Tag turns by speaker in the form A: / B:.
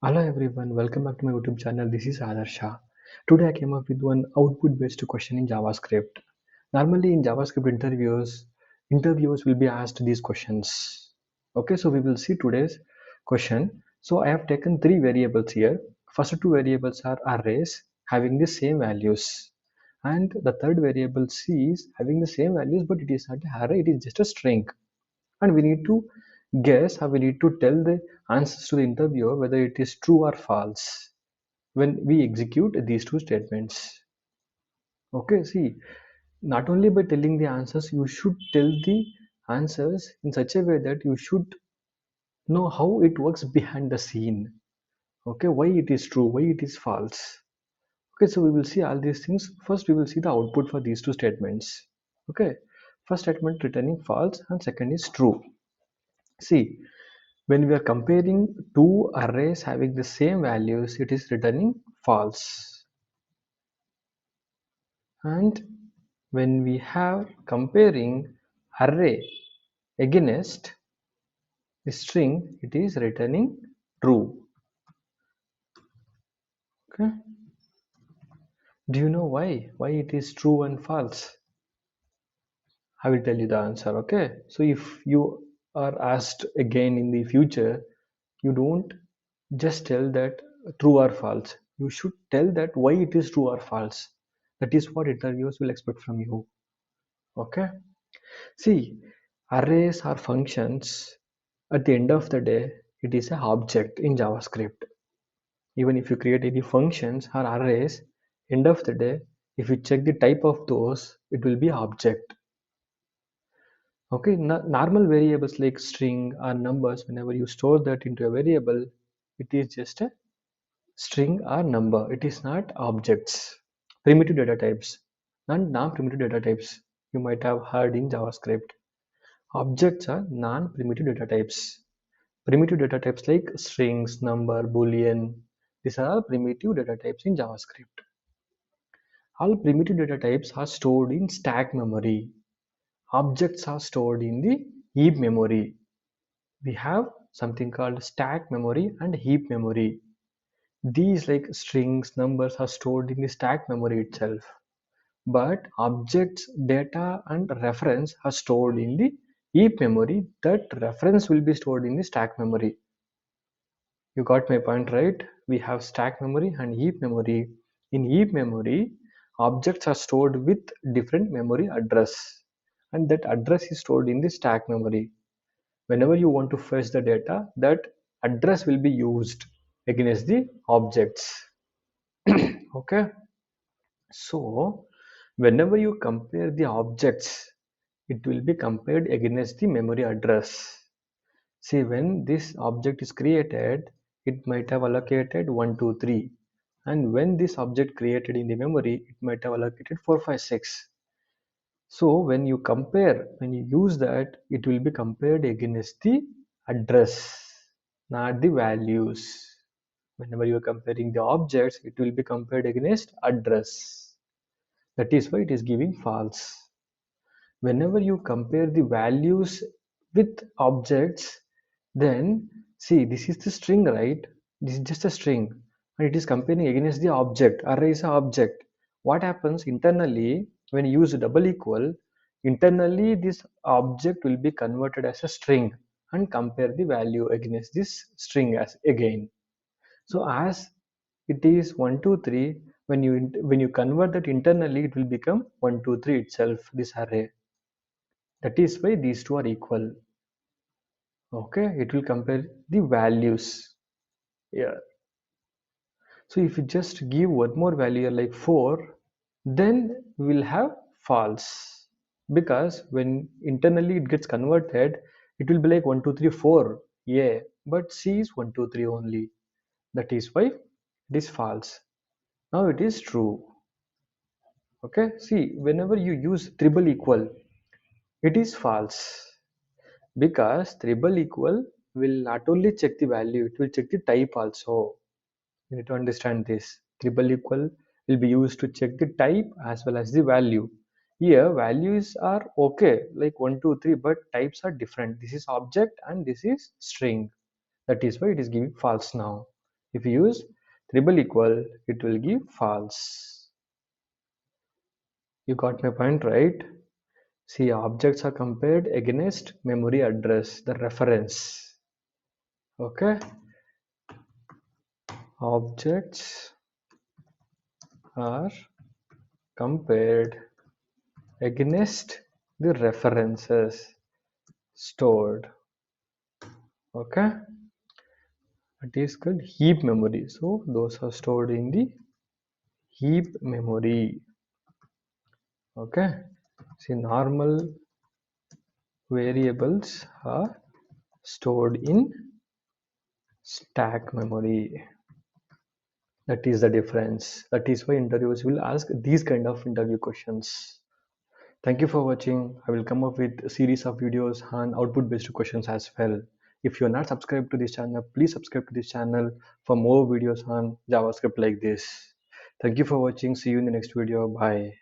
A: Hello everyone, welcome back to my YouTube channel. This is Adarsha. Today I came up with one output based question in JavaScript. Normally in JavaScript interviewers will be asked these questions. Okay, so we will see today's question. So I have taken three variables here. First two variables are arrays having the same values. And the third variable C is having the same values, but it is not an array, it is just a string, and we need to guess, how we need to tell the answers to the interviewer whether it is true or false when we execute these two statements. Okay, see, not only by telling the answers, you should tell the answers in such a way that you should know how it works behind the scene. Okay, why it is true, why it is false. Okay, so we will see all these things. First we will see the output for these two statements. Okay, first statement returning false and second is true. See, when we are comparing two arrays having the same values, it is returning false. And when we have comparing array against a string, it is returning true. Okay. Do you know why? Why it is true and false? I will tell you the answer. Okay. So if you are asked again in the future, you don't just tell that true or false. You should tell that why it is true or false. That is what interviewers will expect from you. Okay. See, arrays are functions. At the end of the day, it is an object in JavaScript. Even if you create any functions or arrays, end of the day, if you check the type of those, it will be object. Okay, normal variables like string or numbers, whenever you store that into a variable, it is just a string or number. It is not objects. Primitive data types and non-primitive data types you might have heard in JavaScript. Objects are non-primitive data types. Primitive data types like strings, number, boolean, these are all primitive data types in JavaScript. All primitive data types are stored in stack memory. Objects are stored in the heap memory. We have something called stack memory and heap memory. These like strings, numbers are stored in the stack memory itself. But objects, data and reference are stored in the heap memory. That reference will be stored in the stack memory. You got my point, right? We have stack memory and heap memory. In heap memory, objects are stored with different memory address, and that address is stored in the stack memory. Whenever you want to fetch the data, that address will be used against the objects. Okay, so whenever you compare the objects, it will be compared against the memory address. See, when this object is created, it might have allocated 1, 2, 3. And when this object created in the memory, it might have allocated 4, 5, 6. So when you compare, when you use that, it will be compared against the address, not the values. Whenever you are comparing the objects, it will be compared against address. That is why it is giving false. Whenever you compare the values with objects, then see, this is the string, right? This is just a string, and it is comparing against the object. Array is an object. What happens internally when you use double equal? Internally this object will be converted as a string and compare the value against this string as again. So as it is 1, 2, 3, when you convert that internally, it will become 1, 2, 3 itself, this array. That is why these two are equal. Okay, it will compare the values here. So if you just give one more value like 4, then we will have false, because when internally it gets converted, it will be like 1, 2, 3, 4. Yeah, but C is 1, 2, 3 only. That is why it is false. Now it is true. Okay, see, whenever you use triple equal, it is false, because triple equal will not only check the value, it will check the type also. You need to understand this. Triple equal will be used to check the type as well as the value. Here values are okay like 1, 2, 3, but types are different. This is object and this is string. That is why it is giving false now. If you use triple equal, it will give false. You got my point, right? See, objects are compared against memory address, the reference. Okay, objects are compared against the references stored. Okay, it is called heap memory. So those are stored in the heap memory. Okay, see, normal variables are stored in stack memory. That is the difference. That is why interviewers will ask these kind of interview questions. Thank you for watching. I will come up with a series of videos on output based questions as well. If you are not subscribed to this channel, please subscribe to this channel for more videos on JavaScript like this. Thank you for watching. See you in the next video. Bye.